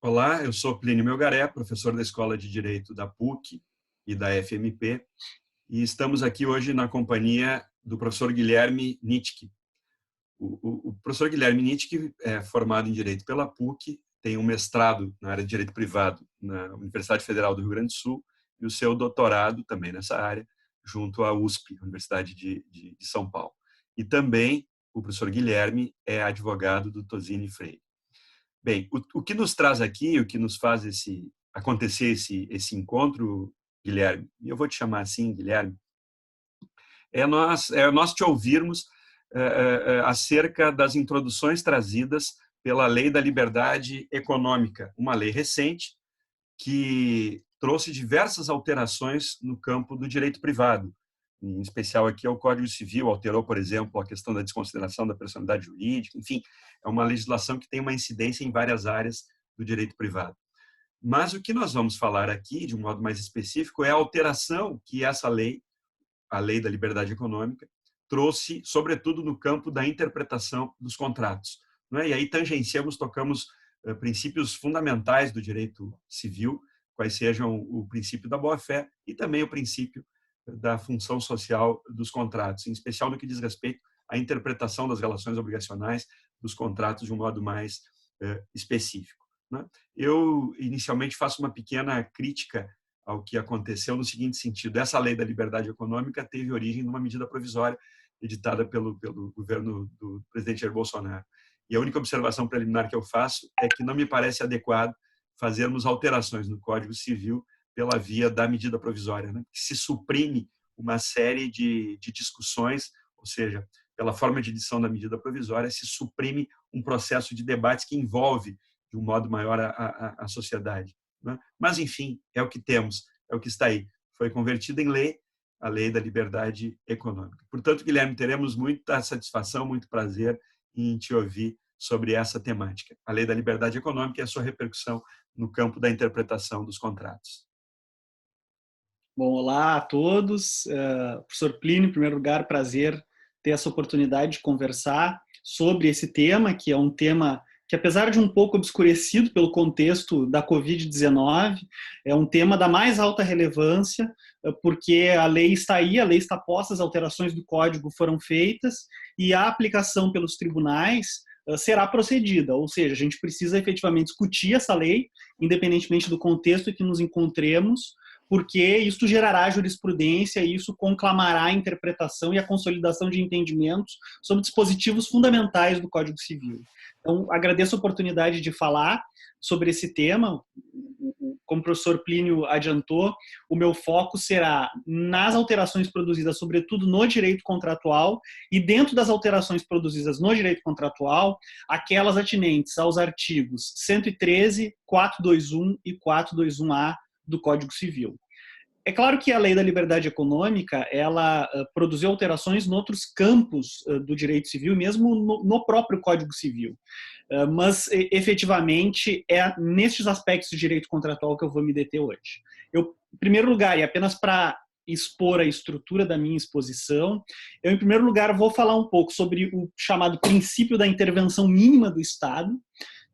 Olá, eu sou Plínio Melgaré, professor da Escola de Direito da PUC e da FMP, e estamos aqui hoje na companhia do professor Guilherme Nitschke. O professor Guilherme Nitschke é formado em Direito pela PUC, tem um mestrado na área de Direito Privado na Universidade Federal do Rio Grande do Sul e o seu doutorado também nessa área, junto à USP, Universidade de São Paulo. E também o professor Guilherme é advogado do Tosini Freire. Bem, o que nos traz aqui, o que nos faz acontecer esse encontro, Guilherme, e eu vou te chamar assim, Guilherme, nós te ouvirmos acerca das introduções trazidas pela Lei da Liberdade Econômica, uma lei recente que trouxe diversas alterações no campo do direito privado, em especial aqui ao Código Civil, alterou, por exemplo, a questão da desconsideração da personalidade jurídica, enfim, é uma legislação que tem uma incidência em várias áreas do direito privado. Mas o que nós vamos falar aqui, de um modo mais específico, é a alteração que essa lei, a Lei da Liberdade Econômica, trouxe, sobretudo no campo da interpretação dos contratos. Não é? E aí tocamos princípios fundamentais do direito civil, quais sejam o princípio da boa-fé e também o princípio da função social dos contratos, em especial no que diz respeito à interpretação das relações obrigacionais dos contratos de um modo mais específico. Né? Eu, inicialmente, faço uma pequena crítica ao que aconteceu no seguinte sentido. Essa lei da liberdade econômica teve origem numa medida provisória editada pelo governo do presidente Jair Bolsonaro. E a única observação preliminar que eu faço é que não me parece adequado fazermos alterações no Código Civil pela via da medida provisória, né? Se suprime uma série de discussões, ou seja, pela forma de edição da medida provisória, se suprime um processo de debates que envolve, de um modo maior, a sociedade. Né? Mas, enfim, é o que temos, é o que está aí. Foi convertida em lei a Lei da Liberdade Econômica. Portanto, Guilherme, teremos muita satisfação, muito prazer em te ouvir sobre essa temática, a Lei da Liberdade Econômica e a sua repercussão no campo da interpretação dos contratos. Bom, olá a todos. Professor Plínio, em primeiro lugar, prazer ter essa oportunidade de conversar sobre esse tema, que é um tema que, apesar de um pouco obscurecido pelo contexto da Covid-19, é um tema da mais alta relevância, porque a lei está aí, a lei está posta, as alterações do Código foram feitas e a aplicação pelos tribunais será procedida, ou seja, a gente precisa efetivamente discutir essa lei, independentemente do contexto em que nos encontremos, porque isso gerará jurisprudência e isso conclamará a interpretação e a consolidação de entendimentos sobre dispositivos fundamentais do Código Civil. Então, agradeço a oportunidade de falar sobre esse tema. Como o professor Plínio adiantou, o meu foco será nas alterações produzidas, sobretudo no direito contratual, e dentro das alterações produzidas no direito contratual, aquelas atinentes aos artigos 113, 421 e 421-A do Código Civil. É claro que a Lei da Liberdade Econômica, ela produziu alterações em outros campos do direito civil, mesmo no próprio Código Civil. Mas, efetivamente, é nestes aspectos de direito contratual que eu vou me deter hoje. Eu, em primeiro lugar, e apenas para expor a estrutura da minha exposição, eu, em primeiro lugar, vou falar um pouco sobre o chamado princípio da intervenção mínima do Estado,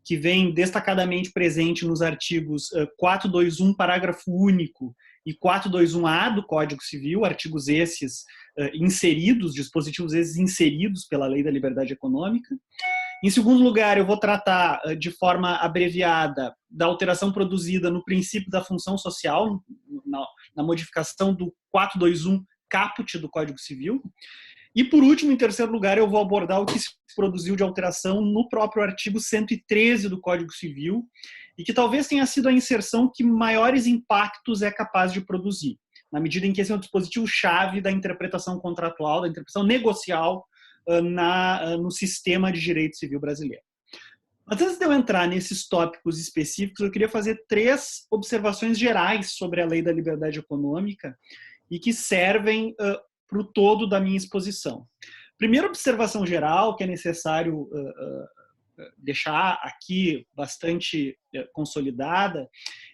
que vem destacadamente presente nos artigos 421, parágrafo único, e 421-A do Código Civil, artigos esses inseridos, dispositivos esses inseridos pela Lei da Liberdade Econômica. Em segundo lugar, eu vou tratar de forma abreviada da alteração produzida no princípio da função social, na modificação do 421 caput do Código Civil. E, por último, em terceiro lugar, eu vou abordar o que se produziu de alteração no próprio artigo 113 do Código Civil, e que talvez tenha sido a inserção que maiores impactos é capaz de produzir, na medida em que esse é um dispositivo-chave da interpretação contratual, da interpretação negocial no sistema de direito civil brasileiro. Mas antes de eu entrar nesses tópicos específicos, eu queria fazer 3 observações gerais sobre a Lei da Liberdade Econômica e que servem para o todo da minha exposição. Primeira observação geral, que é necessário deixar aqui bastante consolidada,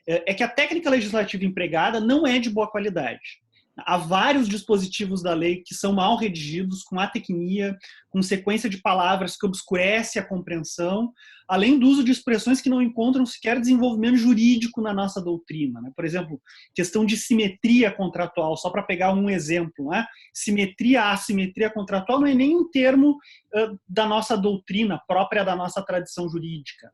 é que a técnica legislativa empregada não é de boa qualidade. Há vários dispositivos da lei que são mal redigidos, com atecnia, com sequência de palavras que obscurece a compreensão, além do uso de expressões que não encontram sequer desenvolvimento jurídico na nossa doutrina, né? Por exemplo, questão de simetria contratual, só para pegar um exemplo, né? Simetria, assimetria contratual não é nem um termo da nossa doutrina, própria da nossa tradição jurídica.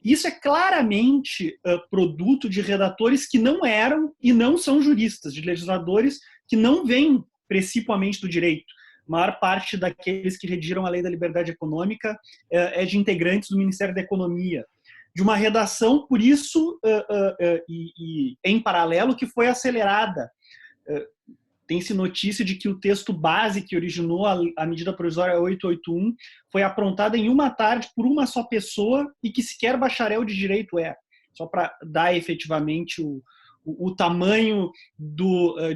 Isso é claramente produto de redatores que não eram e não são juristas, de legisladores que não vêm principalmente do direito. A maior parte daqueles que redigiram a Lei da Liberdade Econômica é de integrantes do Ministério da Economia. De uma redação, por isso, e em paralelo, que foi acelerada. Tem-se notícia de que o texto base que originou a medida provisória 881 foi aprontado em uma tarde por uma só pessoa e que sequer bacharel de direito é. Só para dar efetivamente o tamanho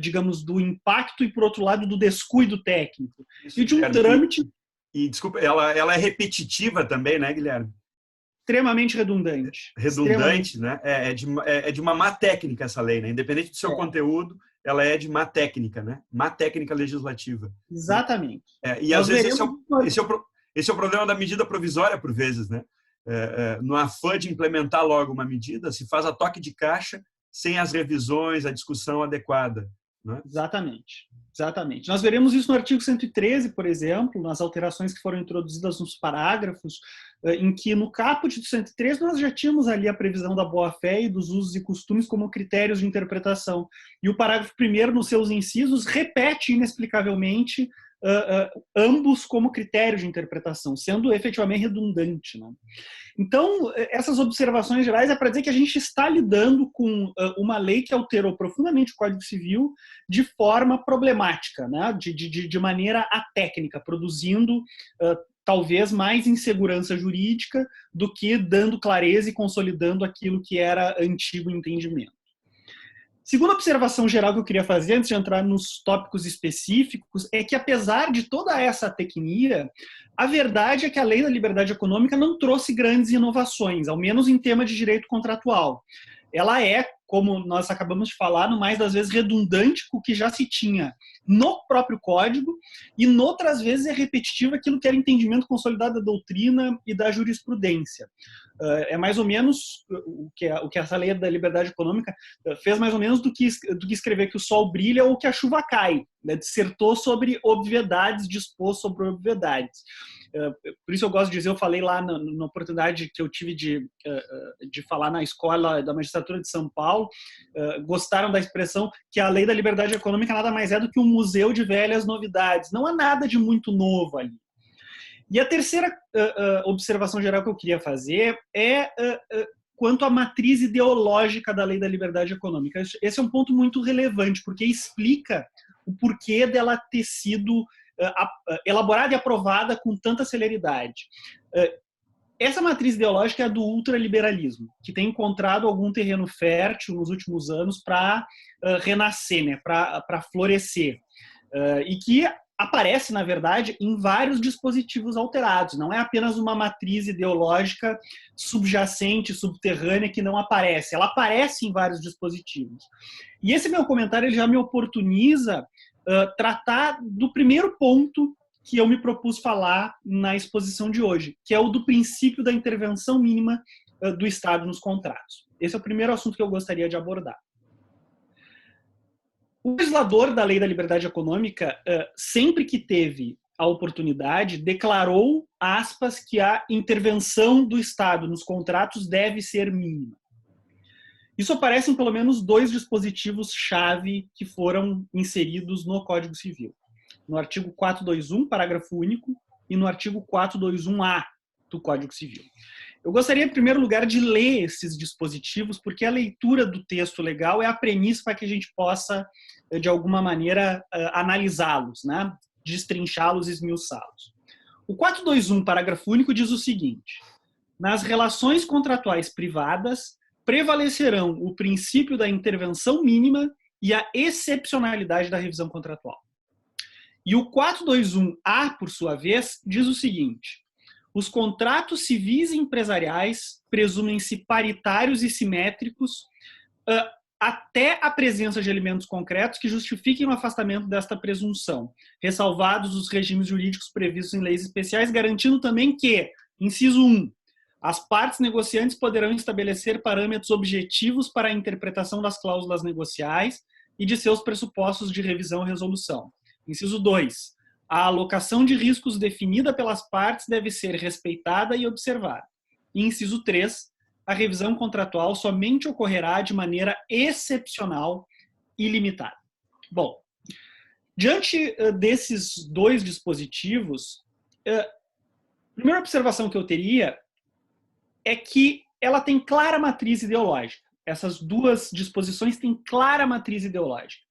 digamos, do impacto e, por outro lado, do descuido técnico. Isso, e de um trâmite... E desculpa, ela é repetitiva também, né, Guilherme? Extremamente redundante. Redundante, né? É de uma má técnica essa lei, né? Independente do seu conteúdo, ela é de má técnica, né? Má técnica legislativa. Exatamente. E às vezes esse é o problema da medida provisória, por vezes, né? No afã de implementar logo uma medida, se faz a toque de caixa sem as revisões, a discussão adequada, né? Exatamente. Exatamente. Nós veremos isso no artigo 113, por exemplo, nas alterações que foram introduzidas nos parágrafos, em que no caput do 113 nós já tínhamos ali a previsão da boa-fé e dos usos e costumes como critérios de interpretação. E o parágrafo 1º, nos seus incisos, repete inexplicavelmente ambos como critério de interpretação, sendo efetivamente redundante, né? Então, essas observações gerais é para dizer que a gente está lidando com uma lei que alterou profundamente o Código Civil de forma problemática, né? de maneira atécnica, produzindo talvez mais insegurança jurídica do que dando clareza e consolidando aquilo que era antigo entendimento. Segunda observação geral que eu queria fazer, antes de entrar nos tópicos específicos, é que apesar de toda essa tecnia, a verdade é que a Lei da Liberdade Econômica não trouxe grandes inovações, ao menos em tema de direito contratual. Ela é, como nós acabamos de falar, no mais das vezes redundante com o que já se tinha no próprio Código e, noutras vezes, é repetitivo aquilo que era entendimento consolidado da doutrina e da jurisprudência. É mais ou menos o que essa Lei da Liberdade Econômica fez mais ou menos do que escrever que o sol brilha ou que a chuva cai, né? Dissertou sobre obviedades, dispôs sobre obviedades. Por isso eu gosto de dizer, eu falei lá na oportunidade que eu tive de falar na escola da magistratura de São Paulo, gostaram da expressão que a Lei da Liberdade Econômica nada mais é do que um museu de velhas novidades. Não há nada de muito novo ali. E a terceira observação geral que eu queria fazer é quanto à matriz ideológica da Lei da Liberdade Econômica. Esse é um ponto muito relevante, porque explica o porquê dela ter sido elaborada e aprovada com tanta celeridade. Essa matriz ideológica é a do ultraliberalismo, que tem encontrado algum terreno fértil nos últimos anos para renascer, né, para florescer, e que aparece, na verdade, em vários dispositivos alterados. Não é apenas uma matriz ideológica subjacente, subterrânea, que não aparece. Ela aparece em vários dispositivos. E esse meu comentário ele já me oportuniza tratar do primeiro ponto que eu me propus falar na exposição de hoje, que é o do princípio da intervenção mínima do Estado nos contratos. Esse é o primeiro assunto que eu gostaria de abordar. O legislador da Lei da Liberdade Econômica, sempre que teve a oportunidade, declarou, aspas, que a intervenção do Estado nos contratos deve ser mínima. Isso aparece em pelo menos 2 dispositivos-chave que foram inseridos no Código Civil. No artigo 421, parágrafo único, e no artigo 421-A do Código Civil. Eu gostaria, em primeiro lugar, de ler esses dispositivos, porque a leitura do texto legal é a premissa para que a gente possa, de alguma maneira, analisá-los, né? Destrinchá-los e esmiuçá-los. O 421, parágrafo único, diz o seguinte: nas relações contratuais privadas, prevalecerão o princípio da intervenção mínima e a excepcionalidade da revisão contratual. E o 421-A, por sua vez, diz o seguinte: os contratos civis e empresariais presumem-se paritários e simétricos até a presença de elementos concretos que justifiquem o afastamento desta presunção, ressalvados os regimes jurídicos previstos em leis especiais, garantindo também que, inciso 1, as partes negociantes poderão estabelecer parâmetros objetivos para a interpretação das cláusulas negociais e de seus pressupostos de revisão e resolução. Inciso 2, a alocação de riscos definida pelas partes deve ser respeitada e observada. E inciso 3, a revisão contratual somente ocorrerá de maneira excepcional e limitada. Bom, diante desses dois dispositivos, a primeira observação que eu teria é que ela tem clara matriz ideológica. Essas duas disposições têm clara matriz ideológica.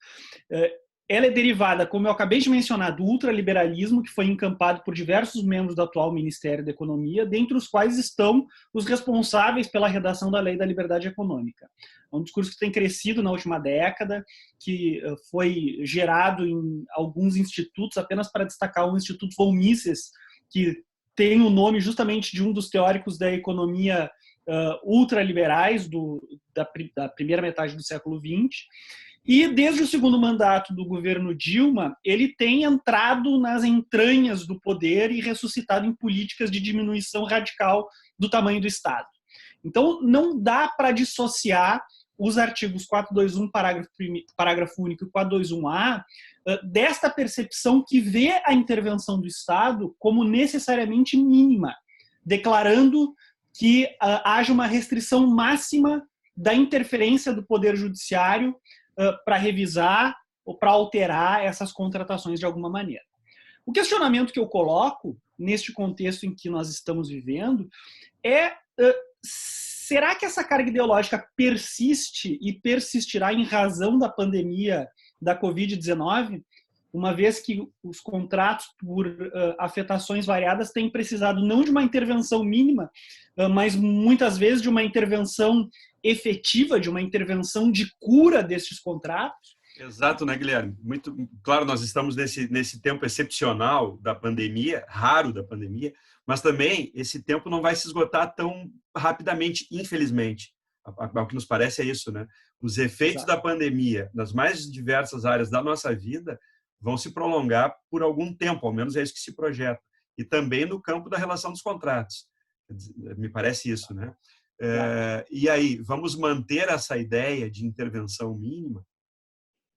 Ela é derivada, como eu acabei de mencionar, do ultraliberalismo, que foi encampado por diversos membros do atual Ministério da Economia, dentre os quais estão os responsáveis pela redação da Lei da Liberdade Econômica. É um discurso que tem crescido na última década, que foi gerado em alguns institutos, apenas para destacar o Instituto von Mises, que tem o nome justamente de um dos teóricos da economia ultraliberais da primeira metade do século XX. E desde o segundo mandato do governo Dilma, ele tem entrado nas entranhas do poder e ressuscitado em políticas de diminuição radical do tamanho do Estado. Então, não dá para dissociar os artigos 421, parágrafo único e 421-A, desta percepção que vê a intervenção do Estado como necessariamente mínima, declarando que haja uma restrição máxima da interferência do Poder Judiciário para revisar ou para alterar essas contratações de alguma maneira. O questionamento que eu coloco, neste contexto em que nós estamos vivendo, é será que essa carga ideológica persiste e persistirá em razão da pandemia da Covid-19, uma vez que os contratos por afetações variadas têm precisado não de uma intervenção mínima, mas muitas vezes de uma intervenção efetiva, de uma intervenção de cura destes contratos? Exato, né, Guilherme? Muito claro, nós estamos nesse tempo excepcional da pandemia, raro da pandemia, mas também esse tempo não vai se esgotar tão rapidamente, infelizmente. O que nos parece é isso, né? Os efeitos Exato. Da pandemia nas mais diversas áreas da nossa vida vão se prolongar por algum tempo, ao menos é isso que se projeta. E também no campo da relação dos contratos. Me parece isso, né? E aí, vamos manter essa ideia de intervenção mínima?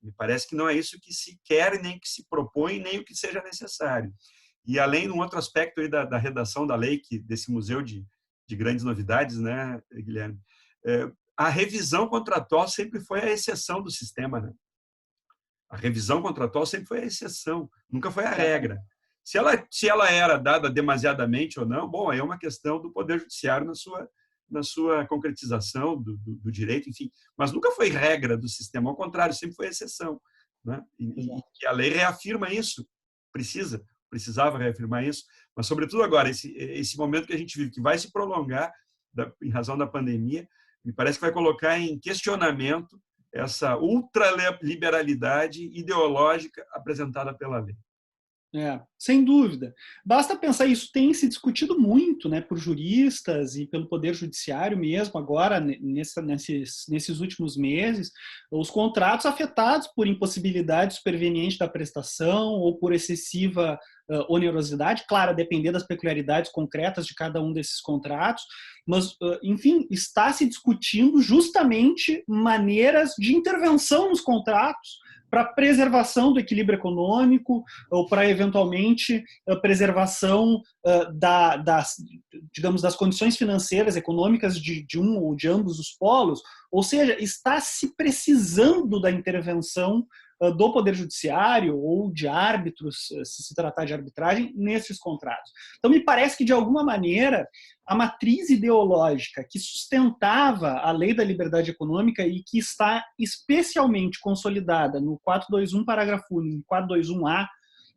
Me parece que não é isso que se quer, nem que se propõe, nem o que seja necessário. E além de um outro aspecto aí da redação da lei, desse museu de grandes novidades, né, Guilherme? A revisão contratual sempre foi a exceção do sistema, né? A revisão contratual sempre foi a exceção, nunca foi a regra. Se ela era dada demasiadamente ou não, bom, aí é uma questão do Poder Judiciário na sua concretização do direito, enfim. Mas nunca foi regra do sistema, ao contrário, sempre foi exceção, né? E a lei reafirma isso, precisava reafirmar isso, mas, sobretudo agora, esse momento que a gente vive, que vai se prolongar em razão da pandemia, me parece que vai colocar em questionamento essa ultraliberalidade ideológica apresentada pela lei. Sem dúvida. Basta pensar, isso tem se discutido muito, né, por juristas e pelo Poder Judiciário mesmo, agora, nesses últimos meses, os contratos afetados por impossibilidade superveniente da prestação ou por excessiva onerosidade, claro, a depender das peculiaridades concretas de cada um desses contratos, mas, enfim, está se discutindo justamente maneiras de intervenção nos contratos, para preservação do equilíbrio econômico ou para, eventualmente, a preservação das condições financeiras, econômicas de um ou de ambos os polos. Ou seja, está se precisando da intervenção do Poder Judiciário ou de árbitros, se tratar de arbitragem, nesses contratos. Então, me parece que, de alguma maneira, a matriz ideológica que sustentava a Lei da Liberdade Econômica e que está especialmente consolidada no 421, parágrafo único, 421-A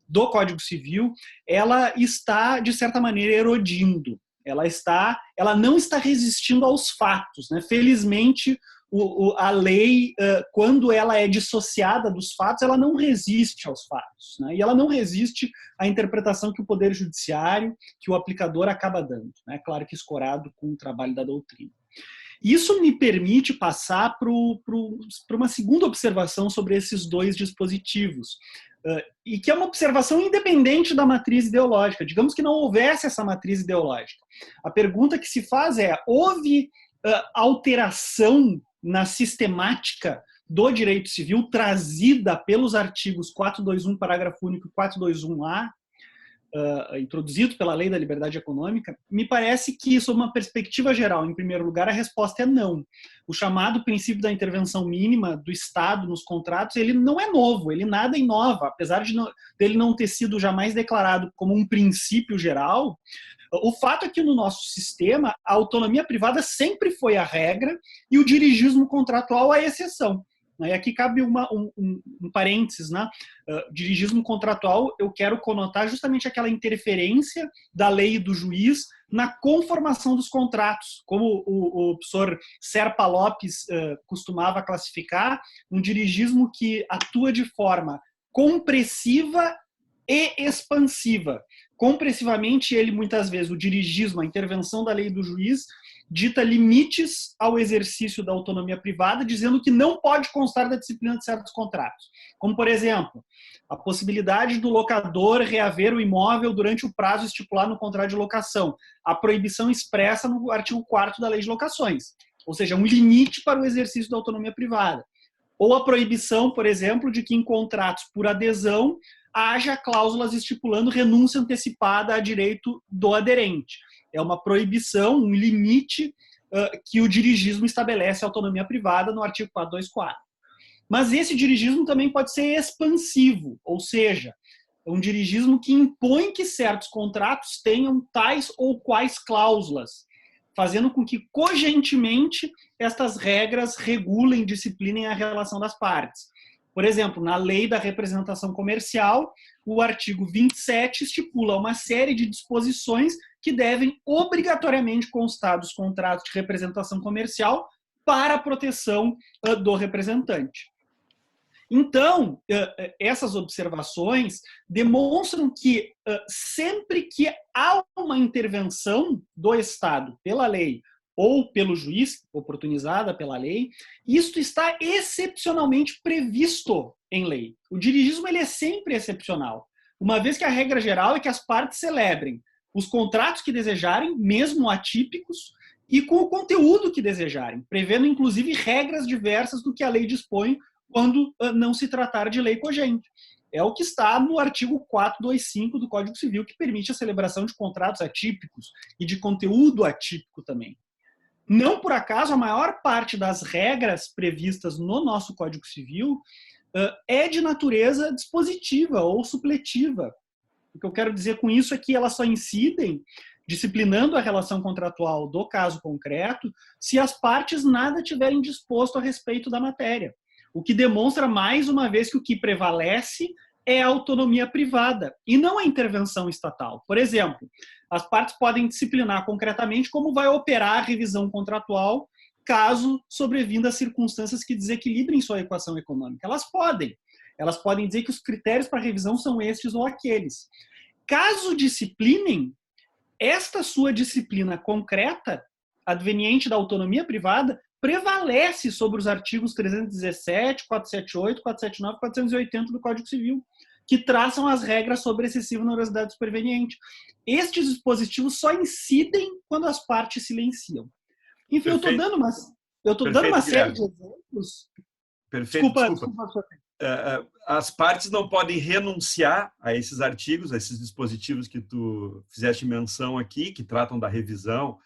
do Código Civil, ela está, de certa maneira, erodindo. Ela não está resistindo aos fatos, né? Felizmente, a lei, quando ela é dissociada dos fatos, ela não resiste aos fatos, né? E ela não resiste à interpretação que o Poder Judiciário, que o aplicador acaba dando, né? Claro que escorado com o trabalho da doutrina. Isso me permite passar para uma segunda observação sobre esses dois dispositivos, e que é uma observação independente da matriz ideológica. Digamos que não houvesse essa matriz ideológica. A pergunta que se faz é: houve alteração na sistemática do direito civil trazida pelos artigos 421, parágrafo único, e 421-A, introduzido pela Lei da Liberdade Econômica? Me parece que, sob uma perspectiva geral, em primeiro lugar, a resposta é não. O chamado princípio da intervenção mínima do Estado nos contratos, ele não é novo, ele nada inova. Apesar dele não ter sido jamais declarado como um princípio geral, o fato é que no nosso sistema a autonomia privada sempre foi a regra e o dirigismo contratual a exceção. E aqui cabe um parênteses, né? Dirigismo contratual, eu quero conotar justamente aquela interferência da lei e do juiz na conformação dos contratos, como o professor Serpa Lopes costumava classificar, um dirigismo que atua de forma compressiva e expansiva. Compressivamente, ele muitas vezes, o dirigismo, a intervenção da lei e do juiz, dita limites ao exercício da autonomia privada, dizendo que não pode constar da disciplina de certos contratos. Como, por exemplo, a possibilidade do locador reaver o imóvel durante o prazo estipulado no contrato de locação, a proibição expressa no artigo 4º da Lei de Locações, ou seja, um limite para o exercício da autonomia privada. Ou a proibição, por exemplo, de que em contratos por adesão haja cláusulas estipulando renúncia antecipada a direito do aderente. É uma proibição, um limite que o dirigismo estabelece a autonomia privada no artigo 424. Mas esse dirigismo também pode ser expansivo, ou seja, um dirigismo que impõe que certos contratos tenham tais ou quais cláusulas, fazendo com que cogentemente estas regras regulem, disciplinem a relação das partes. Por exemplo, na Lei da Representação Comercial, o artigo 27 estipula uma série de disposições que devem obrigatoriamente constar dos contratos de representação comercial para a proteção do representante. Então, essas observações demonstram que sempre que há uma intervenção do Estado pela lei ou pelo juiz, oportunizada pela lei, isto está excepcionalmente previsto em lei. O dirigismo ele é sempre excepcional, uma vez que a regra geral é que as partes celebrem os contratos que desejarem, mesmo atípicos, e com o conteúdo que desejarem, prevendo inclusive regras diversas do que a lei dispõe quando não se tratar de lei cogente. É o que está no artigo 425 do Código Civil, que permite a celebração de contratos atípicos e de conteúdo atípico também. Não por acaso, a maior parte das regras previstas no nosso Código Civil é de natureza dispositiva ou supletiva. O que eu quero dizer com isso é que elas só incidem, disciplinando a relação contratual do caso concreto, se as partes nada tiverem disposto a respeito da matéria. O que demonstra, mais uma vez, que o que prevalece é a autonomia privada e não a intervenção estatal. Por exemplo, as partes podem disciplinar concretamente como vai operar a revisão contratual caso sobrevinda circunstâncias que desequilibrem sua equação econômica. Elas podem dizer que os critérios para revisão são estes ou aqueles. Caso disciplinem, esta sua disciplina concreta, adveniente da autonomia privada, prevalece sobre os artigos 317, 478, 479 e 480 do Código Civil, que traçam as regras sobre excessiva onerosidade superveniente. Estes dispositivos só incidem quando as partes silenciam. Enfim, Perfeito. eu estou dando uma série de exemplos. Perfeito, desculpa. As partes não podem renunciar a esses artigos, a esses dispositivos que tu fizeste menção aqui, que tratam da revisão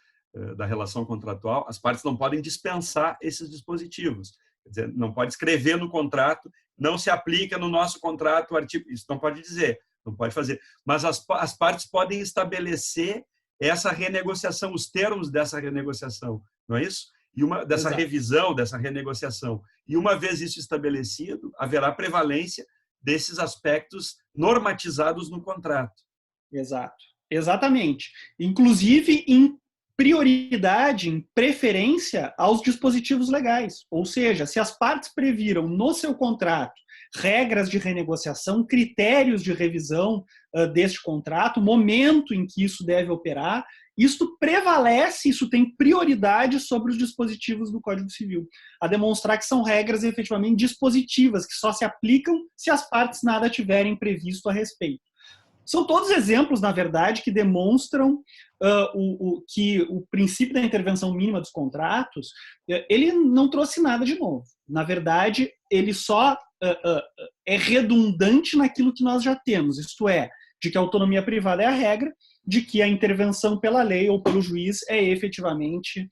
da relação contratual. As partes não podem dispensar esses dispositivos. Quer dizer, não pode escrever no contrato, não se aplica no nosso contrato o artigo. Isso não pode dizer, não pode fazer. Mas as partes podem estabelecer essa renegociação, os termos dessa renegociação, não é isso? E dessa Exato. Revisão, dessa renegociação. E uma vez isso estabelecido, haverá prevalência desses aspectos normatizados no contrato. Exato. Exatamente. Inclusive em prioridade, em preferência aos dispositivos legais. Ou seja, se as partes previram no seu contrato regras de renegociação, critérios de revisão deste contrato, momento em que isso deve operar, isto prevalece, isso tem prioridade sobre os dispositivos do Código Civil, a demonstrar que são regras efetivamente dispositivas, que só se aplicam se as partes nada tiverem previsto a respeito. São todos exemplos, na verdade, que demonstram que o princípio da intervenção mínima dos contratos, ele não trouxe nada de novo. Na verdade, ele só é redundante naquilo que nós já temos, isto é, de que a autonomia privada é a regra, de que a intervenção pela lei ou pelo juiz é efetivamente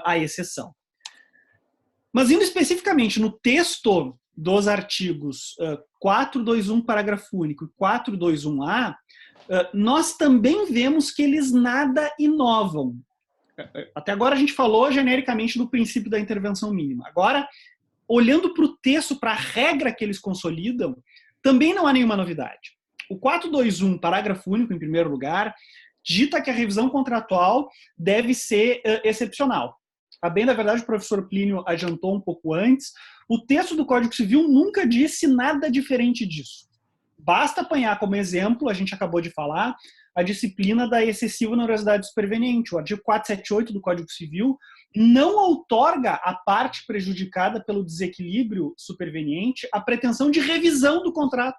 a exceção. Mas indo especificamente no texto dos artigos 421, parágrafo único, e 421A, nós também vemos que eles nada inovam. Até agora a gente falou genericamente do princípio da intervenção mínima. Agora, olhando para o texto, para a regra que eles consolidam, também não há nenhuma novidade. O 421, parágrafo único, em primeiro lugar, dita que a revisão contratual deve ser excepcional. A bem da verdade, o professor Plínio adiantou um pouco antes, o texto do Código Civil nunca disse nada diferente disso. Basta apanhar como exemplo, a gente acabou de falar, a disciplina da excessiva onerosidade superveniente. O artigo 478 do Código Civil não outorga à parte prejudicada pelo desequilíbrio superveniente a pretensão de revisão do contrato,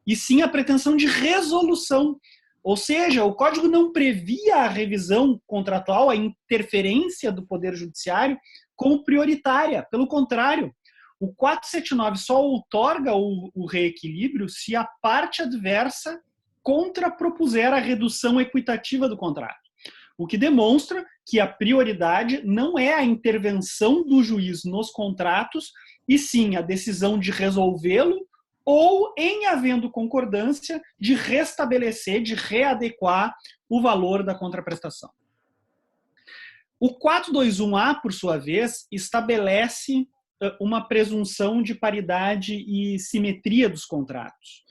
e sim a pretensão de resolução. Ou seja, o Código não previa a revisão contratual, a interferência do Poder Judiciário, como prioritária. Pelo contrário, o 479 só outorga o reequilíbrio se a parte adversa contrapropuser a redução equitativa do contrato. O que demonstra que a prioridade não é a intervenção do juiz nos contratos, e sim a decisão de resolvê-lo ou, em havendo concordância, de restabelecer, de readequar o valor da contraprestação. O 421A, por sua vez, estabelece uma presunção de paridade e simetria dos contratos,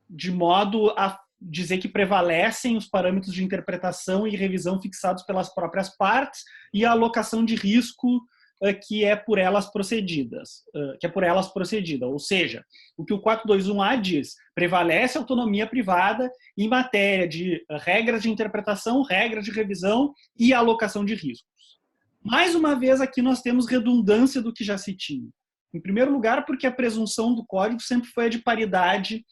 de modo a dizer que prevalecem os parâmetros de interpretação e revisão fixados pelas próprias partes e a alocação de risco que é por elas procedida. Ou seja, o que o 421A diz, prevalece a autonomia privada em matéria de regras de interpretação, regras de revisão e alocação de riscos. Mais uma vez, aqui nós temos redundância do que já se tinha. Em primeiro lugar, porque a presunção do Código sempre foi a de paridade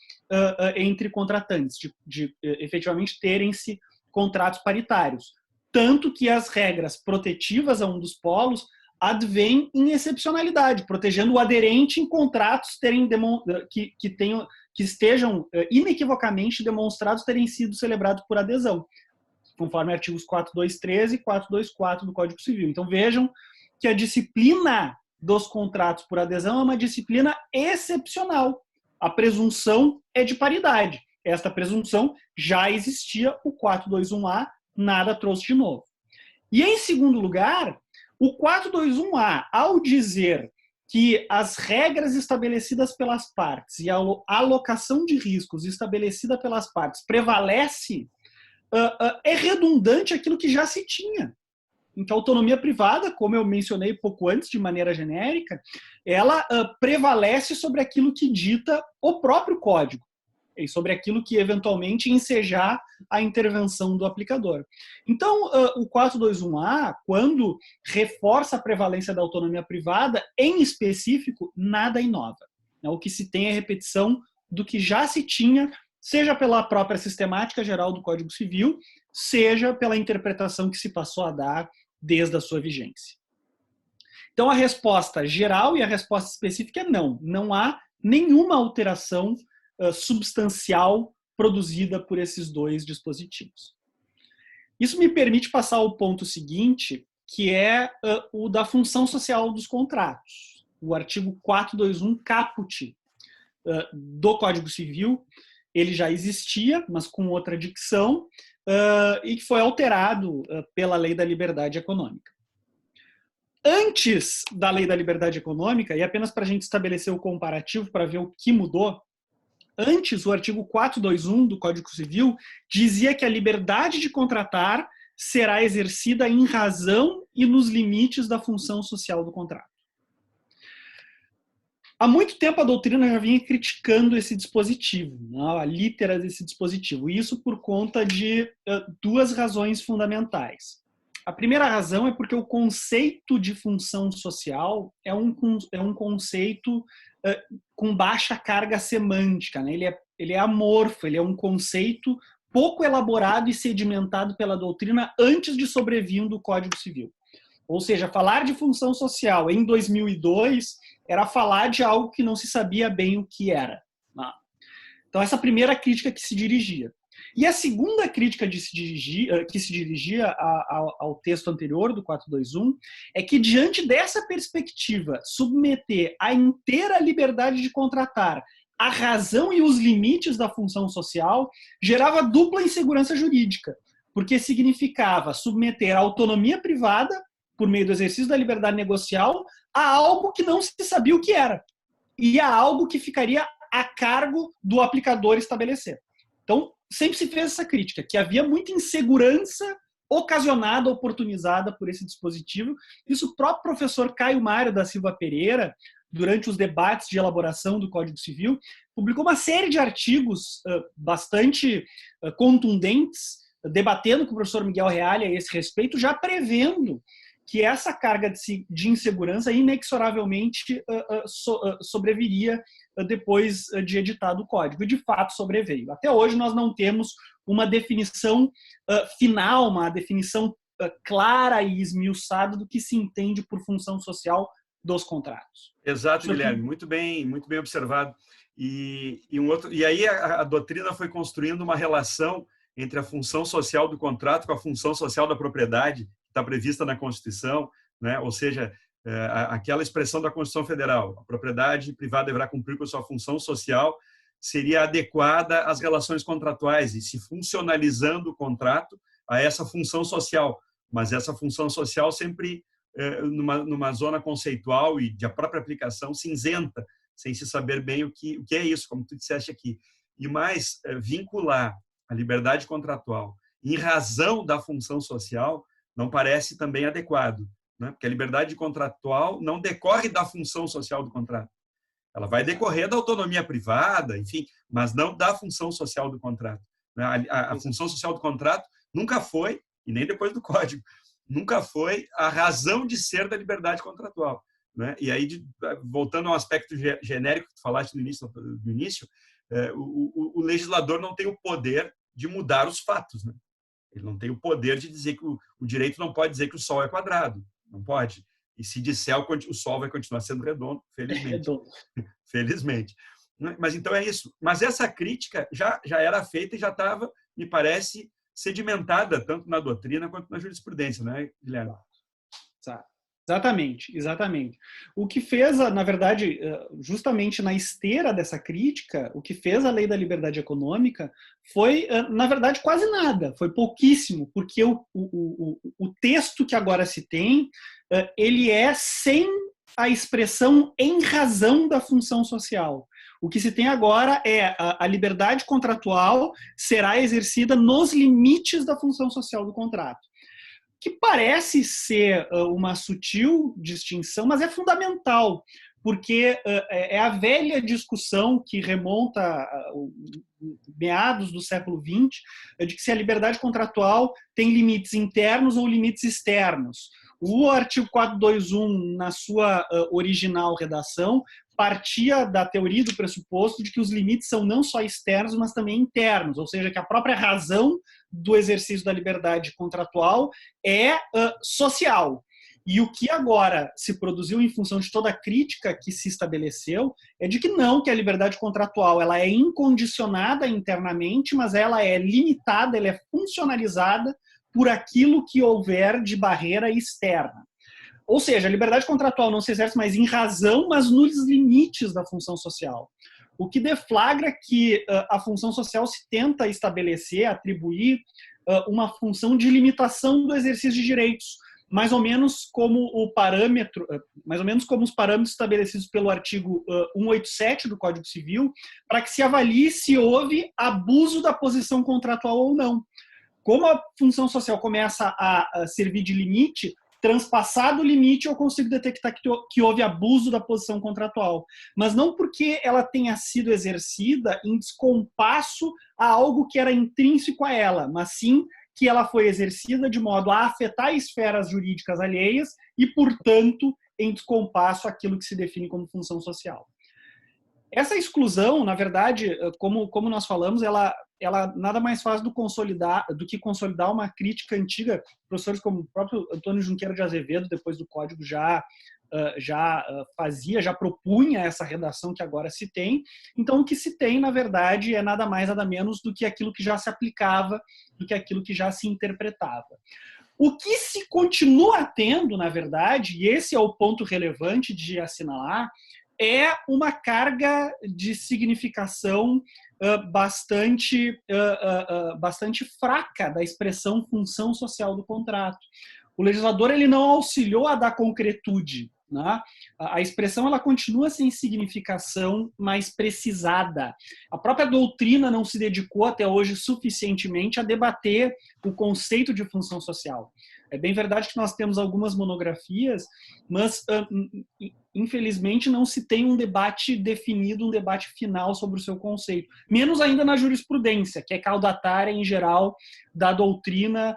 entre contratantes, de efetivamente terem-se contratos paritários. Tanto que as regras protetivas a um dos polos advêm em excepcionalidade, protegendo o aderente em contratos que estejam inequivocamente demonstrados terem sido celebrados por adesão, conforme artigos 423 e 424 do Código Civil. Então vejam que a disciplina dos contratos por adesão é uma disciplina excepcional. A presunção é de paridade. Esta presunção já existia, o 421A nada trouxe de novo. E em segundo lugar, o 421A, ao dizer que as regras estabelecidas pelas partes e a alocação de riscos estabelecida pelas partes prevalece, é redundante aquilo que já se tinha. Então, a autonomia privada, como eu mencionei pouco antes, de maneira genérica, ela prevalece sobre aquilo que dita o próprio Código e sobre aquilo que, eventualmente, ensejar a intervenção do aplicador. Então, o 421A, quando reforça a prevalência da autonomia privada, em específico, nada inova. O que se tem é repetição do que já se tinha, seja pela própria sistemática geral do Código Civil, seja pela interpretação que se passou a dar desde a sua vigência. Então, a resposta geral e a resposta específica é não. Não há nenhuma alteração substancial produzida por esses dois dispositivos. Isso me permite passar ao ponto seguinte, que é o da função social dos contratos. O artigo 421 caput do Código Civil, ele já existia, mas com outra dicção, e que foi alterado pela Lei da Liberdade Econômica. Antes da Lei da Liberdade Econômica, e apenas para a gente estabelecer o comparativo para ver o que mudou, antes o artigo 421 do Código Civil dizia que a liberdade de contratar será exercida em razão e nos limites da função social do contrato. Há muito tempo a doutrina já vinha criticando esse dispositivo, né, a litera desse dispositivo, e isso por conta de duas razões fundamentais. A primeira razão é porque o conceito de função social é um conceito com baixa carga semântica, né? Ele é amorfo, ele é um conceito pouco elaborado e sedimentado pela doutrina antes de sobrevindo do Código Civil. Ou seja, falar de função social em 2002 era falar de algo que não se sabia bem o que era. Então, essa primeira crítica que se dirigia. E a segunda crítica que se dirigia ao texto anterior, do 421, é que, diante dessa perspectiva, submeter a inteira liberdade de contratar a razão e os limites da função social gerava dupla insegurança jurídica, porque significava submeter a autonomia privada, por meio do exercício da liberdade negocial, a algo que não se sabia o que era, e a algo que ficaria a cargo do aplicador estabelecer. Então, sempre se fez essa crítica, que havia muita insegurança ocasionada, oportunizada por esse dispositivo. Isso o próprio professor Caio Mário da Silva Pereira, durante os debates de elaboração do Código Civil, publicou uma série de artigos bastante contundentes, debatendo com o professor Miguel Reale a esse respeito, já prevendo que essa carga de insegurança inexoravelmente sobreviria depois de editado o código. E, de fato, sobreveio. Até hoje, nós não temos uma definição final, uma definição clara e esmiuçada do que se entende por função social dos contratos. Exato, Guilherme. Muito bem observado. E aí a doutrina foi construindo uma relação entre a função social do contrato com a função social da propriedade, que está prevista na Constituição, né? Ou seja, aquela expressão da Constituição Federal, a propriedade privada deverá cumprir com a sua função social, seria adequada às relações contratuais e se funcionalizando o contrato a essa função social. Mas essa função social sempre numa zona conceitual e de a própria aplicação cinzenta, sem se saber bem o que é isso, como tu disseste aqui. E mais, vincular a liberdade contratual em razão da função social não parece também adequado, né? Porque a liberdade contratual não decorre da função social do contrato. Ela vai decorrer da autonomia privada, enfim, mas não da função social do contrato. A função social do contrato nunca foi, e nem depois do Código, nunca foi a razão de ser da liberdade contratual, né? E aí, voltando ao aspecto genérico que tu falaste no início, o legislador não tem o poder de mudar os fatos, né? Ele não tem o poder de dizer que o direito não pode dizer que o Sol é quadrado, não pode. E se disser, o Sol vai continuar sendo redondo, felizmente. Felizmente. Mas então é isso. Mas essa crítica já era feita e já estava, me parece, sedimentada tanto na doutrina quanto na jurisprudência, né, Guilherme? Exatamente. O que fez, na verdade, justamente na esteira dessa crítica, o que fez a Lei da Liberdade Econômica foi, na verdade, quase nada, foi pouquíssimo, porque o texto que agora se tem, ele é sem a expressão em razão da função social. O que se tem agora é a liberdade contratual será exercida nos limites da função social do contrato, que parece ser uma sutil distinção, mas é fundamental, porque é a velha discussão que remonta a meados do século XX, de que se a liberdade contratual tem limites internos ou limites externos. O artigo 421, na sua original redação, partia da teoria do pressuposto de que os limites são não só externos, mas também internos, ou seja, que a própria razão do exercício da liberdade contratual é social. E o que agora se produziu em função de toda a crítica que se estabeleceu é de que não, que a liberdade contratual ela é incondicionada internamente, mas ela é limitada, ela é funcionalizada por aquilo que houver de barreira externa. Ou seja, a liberdade contratual não se exerce mais em razão, mas nos limites da função social. O que deflagra que a função social se tenta estabelecer, atribuir uma função de limitação do exercício de direitos, mais ou menos como os parâmetros estabelecidos pelo artigo 187 do Código Civil, para que se avalie se houve abuso da posição contratual ou não. Como a função social começa a servir de limite, transpassado o limite, eu consigo detectar que houve abuso da posição contratual. Mas não porque ela tenha sido exercida em descompasso a algo que era intrínseco a ela, mas sim que ela foi exercida de modo a afetar esferas jurídicas alheias e, portanto, em descompasso aquilo que se define como função social. Essa exclusão, na verdade, como nós falamos, ela nada mais faz do que consolidar uma crítica antiga. Professores como o próprio Antônio Junqueira de Azevedo, depois do Código, já propunha essa redação que agora se tem. Então, o que se tem, na verdade, é nada mais, nada menos do que aquilo que já se aplicava, do que aquilo que já se interpretava. O que se continua tendo, na verdade, e esse é o ponto relevante de assinalar, é uma carga de significação bastante fraca da expressão função social do contrato. O legislador ele não auxiliou a dar concretude, né? A expressão ela continua sem significação mais precisada. A própria doutrina não se dedicou até hoje suficientemente a debater o conceito de função social. É bem verdade que nós temos algumas monografias, mas infelizmente não se tem um debate definido, um debate final sobre o seu conceito. Menos ainda na jurisprudência, que é caudatária em geral da doutrina,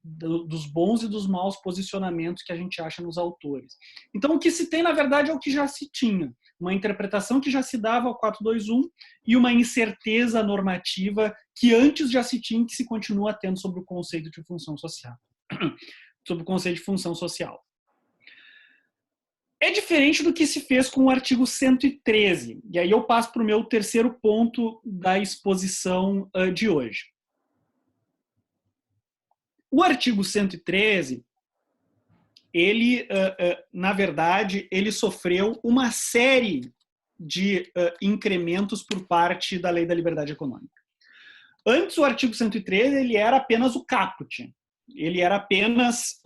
dos bons e dos maus posicionamentos que a gente acha nos autores. Então, o que se tem, na verdade, é o que já se tinha. Uma interpretação que já se dava ao 421 e uma incerteza normativa que antes já se tinha e que se continua tendo sobre o conceito de função social. Sobre o conceito de função social. É diferente do que se fez com o artigo 113. E aí eu passo para o meu terceiro ponto da exposição de hoje. O artigo 113, ele, na verdade, ele sofreu uma série de incrementos por parte da Lei da Liberdade Econômica. Antes, o artigo 113 ele era apenas o caput. Ele era apenas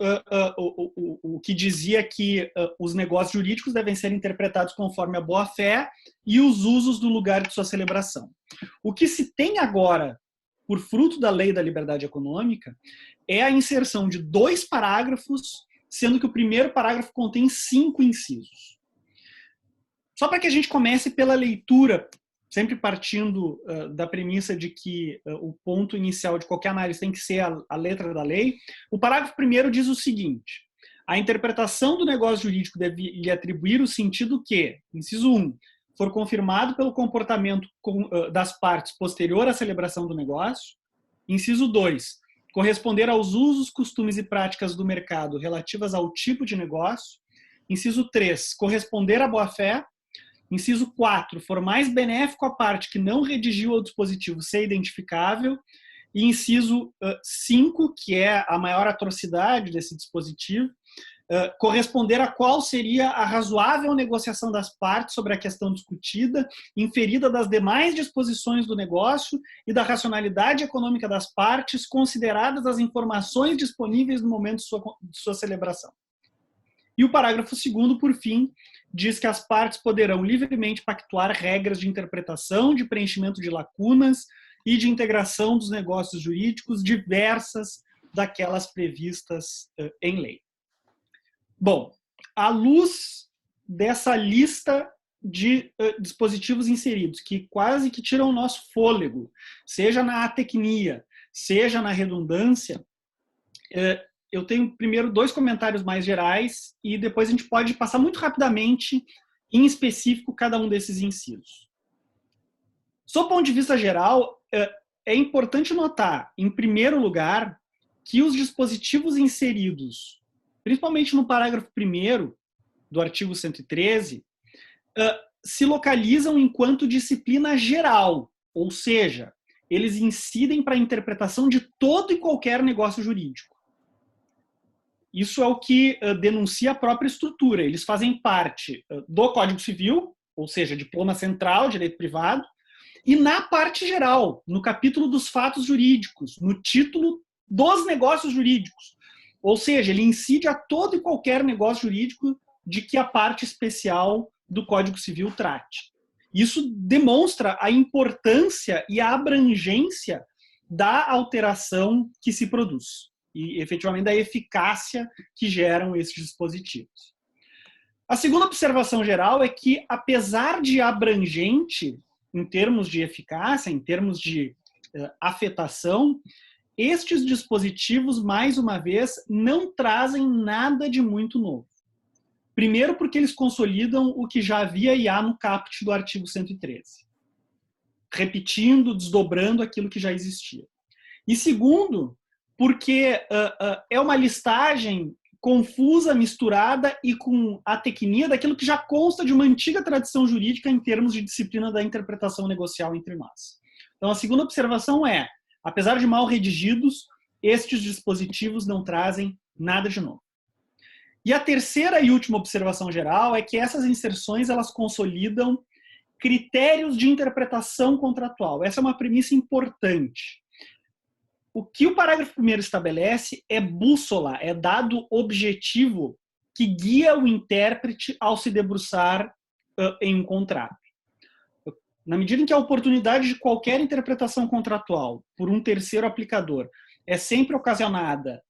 o que dizia que os negócios jurídicos devem ser interpretados conforme a boa-fé e os usos do lugar de sua celebração. O que se tem agora, por fruto da Lei da Liberdade Econômica, é a inserção de 2 parágrafos, sendo que o primeiro parágrafo contém 5 incisos. Só para que a gente comece pela leitura, sempre partindo da premissa de que o ponto inicial de qualquer análise tem que ser a letra da lei, o parágrafo primeiro diz o seguinte: a interpretação do negócio jurídico deve lhe atribuir o sentido que, inciso 1, for confirmado pelo comportamento das partes posterior à celebração do negócio, inciso 2, corresponder aos usos, costumes e práticas do mercado relativas ao tipo de negócio, inciso 3, corresponder à boa-fé, inciso 4, for mais benéfico à parte que não redigiu o dispositivo ser identificável, e inciso 5, que é a maior atrocidade desse dispositivo, corresponder a qual seria a razoável negociação das partes sobre a questão discutida, inferida das demais disposições do negócio e da racionalidade econômica das partes, consideradas as informações disponíveis no momento de sua celebração. E o parágrafo 2º, por fim, diz que as partes poderão livremente pactuar regras de interpretação, de preenchimento de lacunas e de integração dos negócios jurídicos diversas daquelas previstas em lei. Bom, à luz dessa lista de dispositivos inseridos, que quase que tiram o nosso fôlego, seja na atecnia, seja na redundância, eu tenho primeiro 2 comentários mais gerais e depois a gente pode passar muito rapidamente, em específico, cada um desses incisos. Sob o ponto de vista geral, é importante notar, em primeiro lugar, que os dispositivos inseridos, principalmente no parágrafo 1º do artigo 113, se localizam enquanto disciplina geral, ou seja, eles incidem para a interpretação de todo e qualquer negócio jurídico. Isso é o que denuncia a própria estrutura. Eles fazem parte do Código Civil, ou seja, diploma central, direito privado, e na parte geral, no capítulo dos fatos jurídicos, no título dos negócios jurídicos. Ou seja, ele incide a todo e qualquer negócio jurídico de que a parte especial do Código Civil trate. Isso demonstra a importância e a abrangência da alteração que se produz. e efetivamente da eficácia que geram esses dispositivos. A segunda observação geral é que, apesar de abrangente em termos de eficácia, em termos de afetação, estes dispositivos, mais uma vez, não trazem nada de muito novo. Primeiro, porque eles consolidam o que já havia e há no caput do artigo 113, repetindo, desdobrando aquilo que já existia. E segundo, porque é uma listagem confusa, misturada e com a tecnia daquilo que já consta de uma antiga tradição jurídica em termos de disciplina da interpretação negocial entre nós. Então, a segunda observação é, apesar de mal redigidos, estes dispositivos não trazem nada de novo. E a terceira e última observação geral é que essas inserções elas consolidam critérios de interpretação contratual. Essa é uma premissa importante. O que o parágrafo 1º estabelece é bússola, é dado objetivo que guia o intérprete ao se debruçar em um contrato. Na medida em que a oportunidade de qualquer interpretação contratual por um terceiro aplicador é sempre ocasionada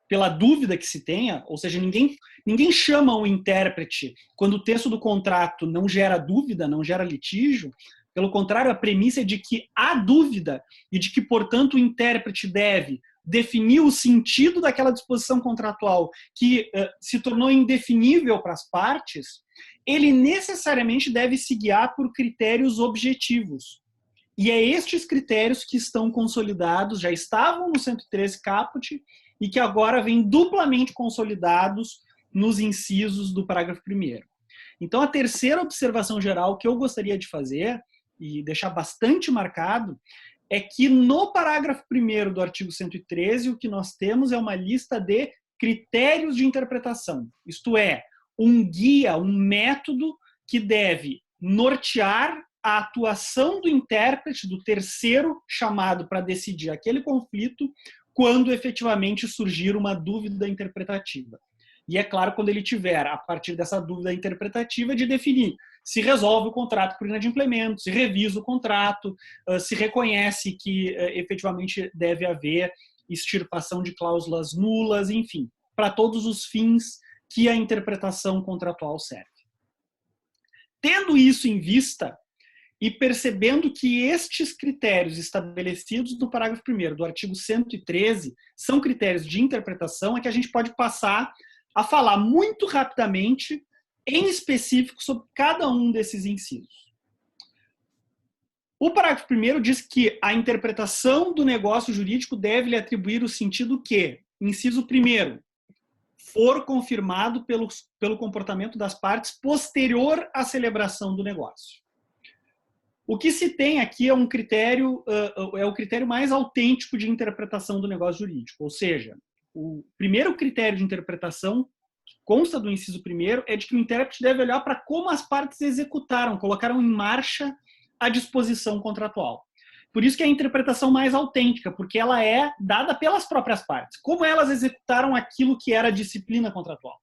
pela dúvida que se tenha, ou seja, ninguém chama o intérprete quando o texto do contrato não gera dúvida, não gera litígio. Pelo contrário, a premissa é de que há dúvida e de que, portanto, o intérprete deve definir o sentido daquela disposição contratual que se tornou indefinível para as partes. Ele necessariamente deve se guiar por critérios objetivos. E é estes critérios que estão consolidados, já estavam no 113 caput, e que agora vêm duplamente consolidados nos incisos do parágrafo 1º. Então, a terceira observação geral que eu gostaria de fazer, e deixar bastante marcado, é que no parágrafo 1º do artigo 113, o que nós temos é uma lista de critérios de interpretação, isto é, um guia, um método que deve nortear a atuação do intérprete, do terceiro chamado para decidir aquele conflito, quando efetivamente surgir uma dúvida interpretativa. E é claro, quando ele tiver, a partir dessa dúvida interpretativa, de definir se resolve o contrato por inadimplemento, se revisa o contrato, se reconhece que efetivamente deve haver extirpação de cláusulas nulas, enfim, para todos os fins que a interpretação contratual serve. Tendo isso em vista, e percebendo que estes critérios estabelecidos no parágrafo 1º do artigo 113 são critérios de interpretação, é que a gente pode passar a falar muito rapidamente, em específico, sobre cada um desses incisos. O parágrafo 1º diz que a interpretação do negócio jurídico deve lhe atribuir o sentido que, inciso 1º, for confirmado pelo comportamento das partes posterior à celebração do negócio. O que se tem aqui é um critério, é o critério mais autêntico de interpretação do negócio jurídico. Ou seja, o primeiro critério de interpretação que consta do inciso 1º é de que o intérprete deve olhar para como as partes executaram, colocaram em marcha a disposição contratual. Por isso que é a interpretação mais autêntica, porque ela é dada pelas próprias partes. Como elas executaram aquilo que era a disciplina contratual.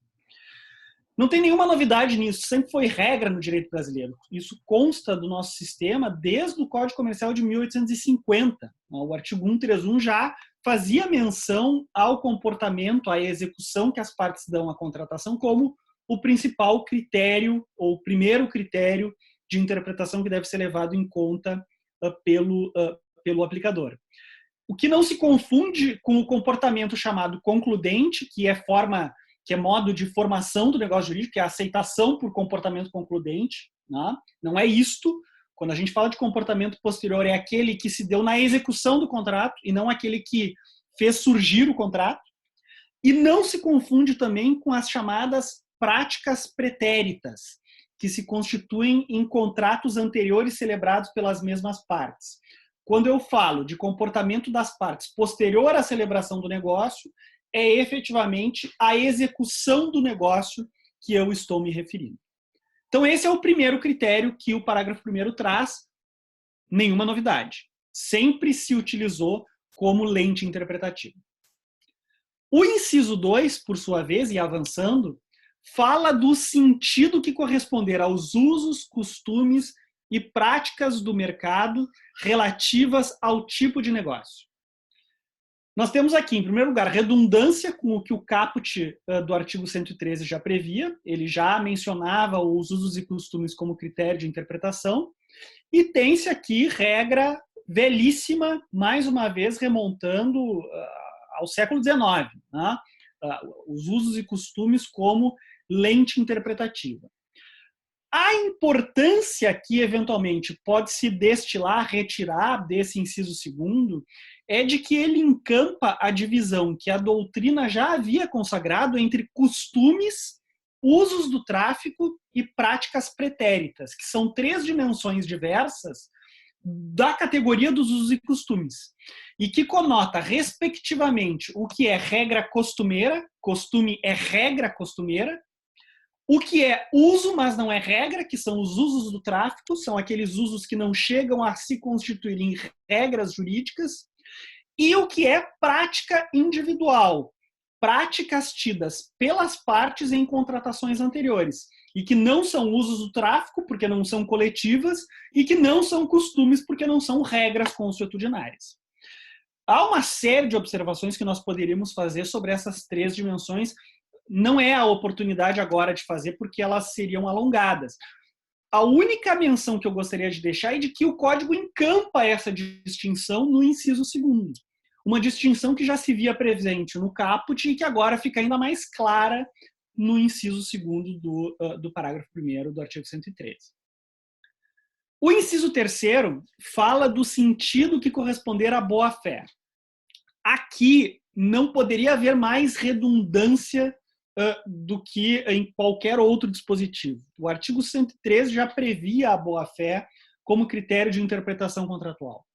Não tem nenhuma novidade nisso, sempre foi regra no direito brasileiro. Isso consta do nosso sistema desde o Código Comercial de 1850. O artigo 131 já fazia menção ao comportamento, à execução que as partes dão à contratação como o principal critério, ou o primeiro critério de interpretação que deve ser levado em conta pelo aplicador. O que não se confunde com o comportamento chamado concludente, que é modo de formação do negócio jurídico, que é a aceitação por comportamento concludente. Né? Não é isto. Quando a gente fala de comportamento posterior, é aquele que se deu na execução do contrato e não aquele que fez surgir o contrato. E não se confunde também com as chamadas práticas pretéritas, que se constituem em contratos anteriores celebrados pelas mesmas partes. Quando eu falo de comportamento das partes posterior à celebração do negócio, é efetivamente a execução do negócio que eu estou me referindo. Então, esse é o primeiro critério que o parágrafo 1º traz. Nenhuma novidade. Sempre se utilizou como lente interpretativa. O inciso 2, por sua vez, e avançando, fala do sentido que corresponder aos usos, costumes e práticas do mercado relativas ao tipo de negócio. Nós temos aqui, em primeiro lugar, redundância com o que o caput do artigo 113 já previa. Ele já mencionava os usos e costumes como critério de interpretação. E tem-se aqui regra velhíssima, mais uma vez remontando ao século XIX, né? Os usos e costumes como lente interpretativa. A importância que eventualmente pode se destilar, retirar desse inciso segundo, é de que ele encampa a divisão que a doutrina já havia consagrado entre costumes, usos do tráfico e práticas pretéritas, que são 3 dimensões diversas da categoria dos usos e costumes, e que conota, respectivamente, o que é regra costumeira, costume é regra costumeira, o que é uso, mas não é regra, que são os usos do tráfico, são aqueles usos que não chegam a se constituir em regras jurídicas, e o que é prática individual, práticas tidas pelas partes em contratações anteriores, e que não são usos do tráfico, porque não são coletivas, e que não são costumes, porque não são regras consuetudinárias. Há uma série de observações que nós poderíamos fazer sobre essas 3 dimensões. Não é a oportunidade agora de fazer, porque elas seriam alongadas. A única menção que eu gostaria de deixar é de que o Código encampa essa distinção no inciso 2º. Uma distinção que já se via presente no caput e que agora fica ainda mais clara no inciso 2º do parágrafo 1º do artigo 113. O inciso 3º fala do sentido que corresponder à boa-fé. Aqui não poderia haver mais redundância do que em qualquer outro dispositivo. O artigo 113 já previa a boa-fé como critério de interpretação contratual.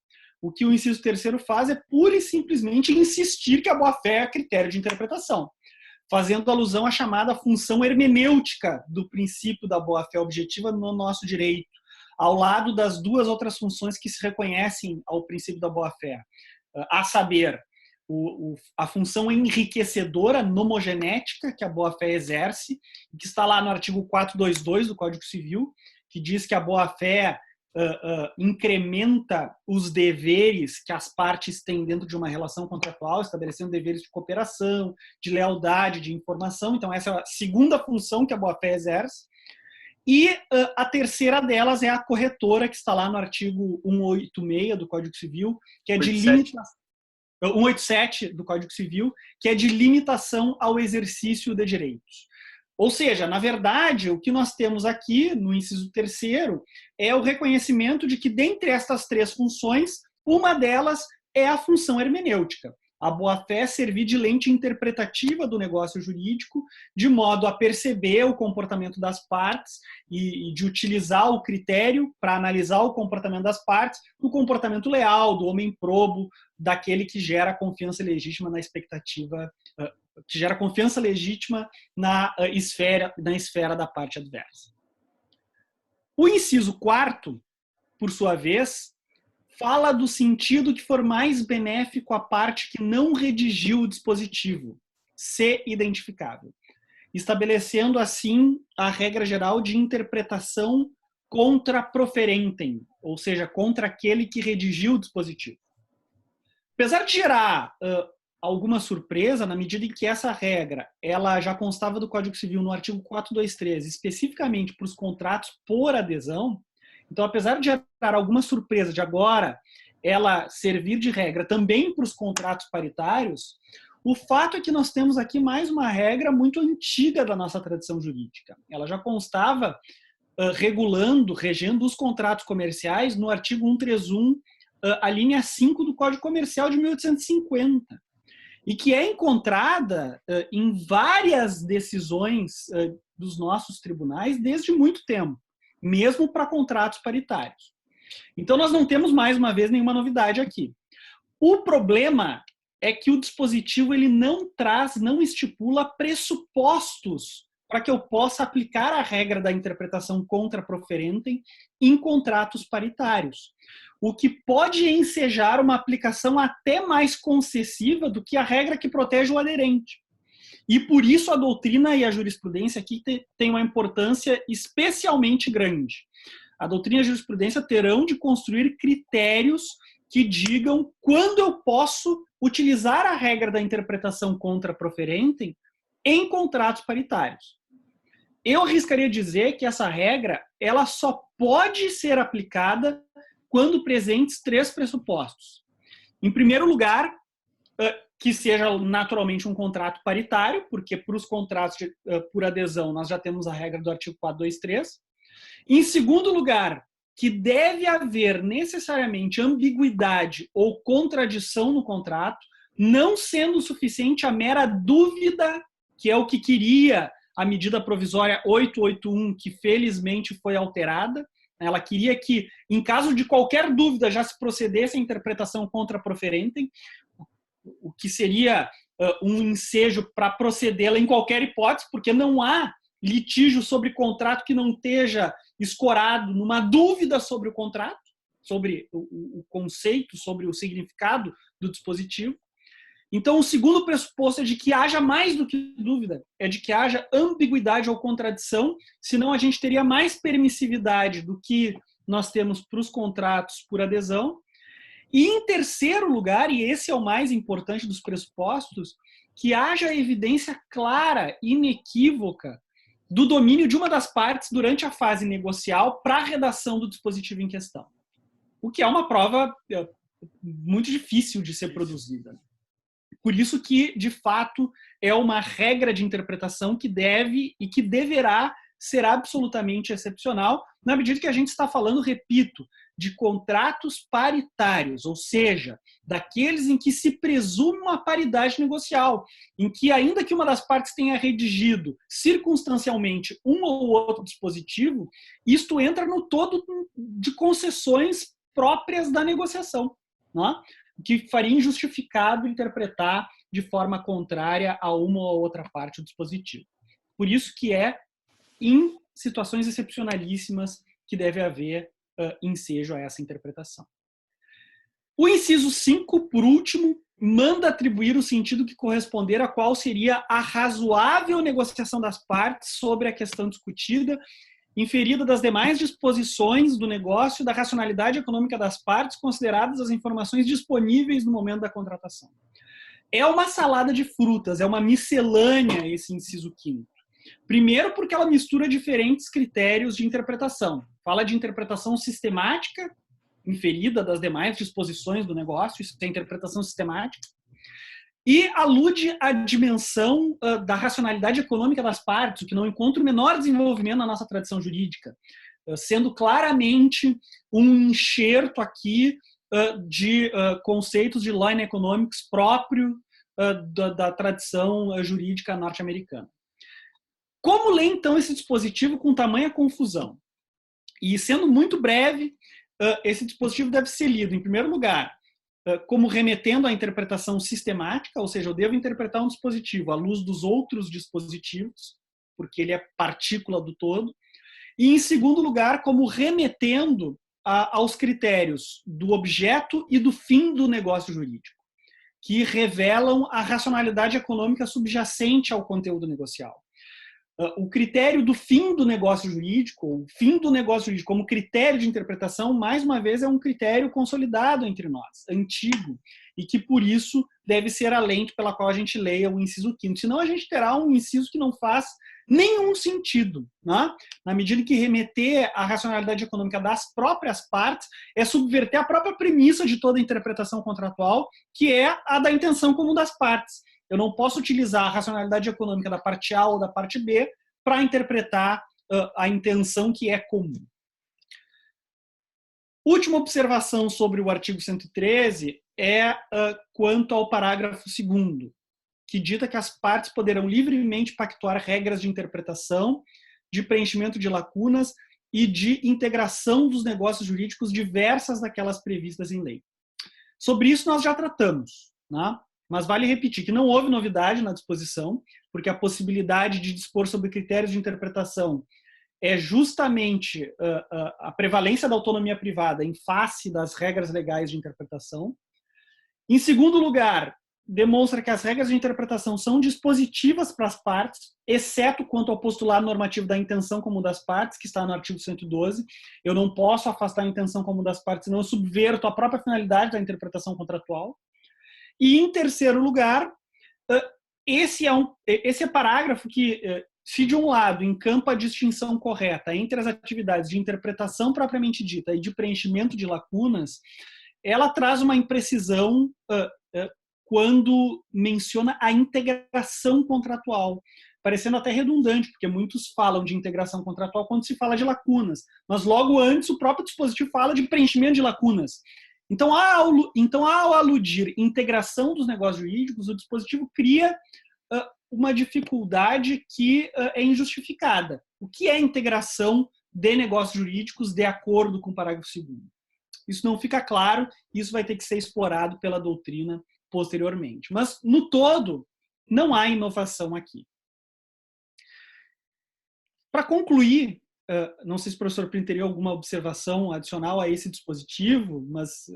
O que o inciso 3º faz é pura e simplesmente insistir que a boa-fé é critério de interpretação, fazendo alusão à chamada função hermenêutica do princípio da boa-fé objetiva no nosso direito, ao lado das 2 outras funções que se reconhecem ao princípio da boa-fé, a saber, a função enriquecedora nomogenética que a boa-fé exerce, que está lá no artigo 422 do Código Civil, que diz que a boa-fé incrementa os deveres que as partes têm dentro de uma relação contratual, estabelecendo deveres de cooperação, de lealdade, de informação. Então, essa é a segunda função que a boa-fé exerce. E a terceira delas é a corretora, que está lá no artigo 186 do Código Civil, que é de limitação. 187 do Código Civil, que é de limitação ao exercício de direitos. Ou seja, na verdade, o que nós temos aqui, no inciso 3º, é o reconhecimento de que, dentre estas 3 funções, uma delas é a função hermenêutica. A boa-fé servir de lente interpretativa do negócio jurídico, de modo a perceber o comportamento das partes e de utilizar o critério para analisar o comportamento das partes, o comportamento leal, do homem probo, daquele que gera confiança legítima na expectativa, que gera confiança legítima na esfera da parte adversa. O inciso 4º, por sua vez, fala do sentido que for mais benéfico à parte que não redigiu o dispositivo, se identificável, estabelecendo assim a regra geral de interpretação contra proferentem, ou seja, contra aquele que redigiu o dispositivo. Apesar de gerar alguma surpresa, na medida em que essa regra ela já constava do Código Civil no artigo 423, especificamente para os contratos por adesão, então, apesar de gerar alguma surpresa de agora ela servir de regra também para os contratos paritários, o fato é que nós temos aqui mais uma regra muito antiga da nossa tradição jurídica. Ela já constava regendo os contratos comerciais no artigo 131, a linha 5 do Código Comercial de 1850, e que é encontrada em várias decisões dos nossos tribunais desde muito tempo, mesmo para contratos paritários. Então, nós não temos, mais uma vez, nenhuma novidade aqui. O problema é que o dispositivo ele não estipula pressupostos para que eu possa aplicar a regra da interpretação contra proferentem em contratos paritários, o que pode ensejar uma aplicação até mais concessiva do que a regra que protege o aderente. E por isso a doutrina e a jurisprudência aqui têm uma importância especialmente grande. A doutrina e a jurisprudência terão de construir critérios que digam quando eu posso utilizar a regra da interpretação contra proferentem em contratos paritários. Eu arriscaria dizer que essa regra ela só pode ser aplicada quando presentes 3 pressupostos. Em primeiro lugar, que seja naturalmente um contrato paritário, porque para os contratos por adesão nós já temos a regra do artigo 423. Em segundo lugar, que deve haver necessariamente ambiguidade ou contradição no contrato, não sendo suficiente a mera dúvida, que é o que queria a medida provisória 881, que felizmente foi alterada. Ela queria que, em caso de qualquer dúvida, já se procedesse à interpretação contra proferentem, o que seria um ensejo para procedê-la em qualquer hipótese, porque não há litígio sobre contrato que não esteja escorado numa dúvida sobre o contrato, sobre o conceito, sobre o significado do dispositivo. Então, o segundo pressuposto é de que haja mais do que dúvida, é de que haja ambiguidade ou contradição, senão a gente teria mais permissividade do que nós temos para os contratos por adesão. E, em terceiro lugar, e esse é o mais importante dos pressupostos, que haja evidência clara, inequívoca, do domínio de uma das partes durante a fase negocial para a redação do dispositivo em questão. O que é uma prova muito difícil de ser produzida. Por isso que, de fato, é uma regra de interpretação que deve e que deverá ser absolutamente excepcional, na medida que a gente está falando, repito, de contratos paritários, ou seja, daqueles em que se presume uma paridade negocial, em que, ainda que uma das partes tenha redigido circunstancialmente um ou outro dispositivo, isto entra no todo de concessões próprias da negociação, não é? Que faria injustificado interpretar de forma contrária a uma ou outra parte do dispositivo. Por isso que é em situações excepcionalíssimas que deve haver ensejo a essa interpretação. O inciso 5, por último, manda atribuir o sentido que corresponder a qual seria a razoável negociação das partes sobre a questão discutida, inferida das demais disposições do negócio, da racionalidade econômica das partes, consideradas as informações disponíveis no momento da contratação. É uma salada de frutas, é uma miscelânea esse inciso 5º. Primeiro porque ela mistura diferentes critérios de interpretação. Fala de interpretação sistemática, inferida das demais disposições do negócio, isso é interpretação sistemática, e alude à dimensão da racionalidade econômica das partes, o que não encontra o menor desenvolvimento na nossa tradição jurídica, sendo claramente um enxerto aqui de conceitos de law and economics próprio da tradição jurídica norte-americana. Como ler, então, esse dispositivo com tamanha confusão? E, sendo muito breve, esse dispositivo deve ser lido, em primeiro lugar, como remetendo à interpretação sistemática, ou seja, eu devo interpretar um dispositivo à luz dos outros dispositivos, porque ele é partícula do todo, e, em segundo lugar, como remetendo aos critérios do objeto e do fim do negócio jurídico, que revelam a racionalidade econômica subjacente ao conteúdo negocial. O critério do fim do negócio jurídico, o fim do negócio jurídico como critério de interpretação, mais uma vez, é um critério consolidado entre nós, antigo, e que, por isso, deve ser a lente pela qual a gente leia o inciso 5º. Senão, a gente terá um inciso que não faz nenhum sentido, né? Na medida que remeter à racionalidade econômica das próprias partes é subverter a própria premissa de toda a interpretação contratual, que é a da intenção comum das partes. Eu não posso utilizar a racionalidade econômica da parte A ou da parte B para interpretar a intenção que é comum. Última observação sobre o artigo 113 é quanto ao parágrafo 2º, que dita que as partes poderão livremente pactuar regras de interpretação, de preenchimento de lacunas e de integração dos negócios jurídicos diversas daquelas previstas em lei. Sobre isso nós já tratamos, né? Mas vale repetir que não houve novidade na disposição, porque a possibilidade de dispor sobre critérios de interpretação é justamente a prevalência da autonomia privada em face das regras legais de interpretação. Em segundo lugar, demonstra que as regras de interpretação são dispositivas para as partes, exceto quanto ao postulado normativo da intenção comum das partes, que está no artigo 112. Eu não posso afastar a intenção comum das partes, senão eu subverto a própria finalidade da interpretação contratual. E, em terceiro lugar, esse é parágrafo que, se de um lado encampa a distinção correta entre as atividades de interpretação propriamente dita e de preenchimento de lacunas, ela traz uma imprecisão quando menciona a integração contratual, parecendo até redundante, porque muitos falam de integração contratual quando se fala de lacunas, mas logo antes o próprio dispositivo fala de preenchimento de lacunas. Então, ao aludir integração dos negócios jurídicos, o dispositivo cria uma dificuldade que é injustificada. O que é integração de negócios jurídicos de acordo com o parágrafo 2º? Isso não fica claro, isso vai ter que ser explorado pela doutrina posteriormente. Mas, no todo, não há inovação aqui. Para concluir, não sei se o professor Plínio teria alguma observação adicional a esse dispositivo, mas,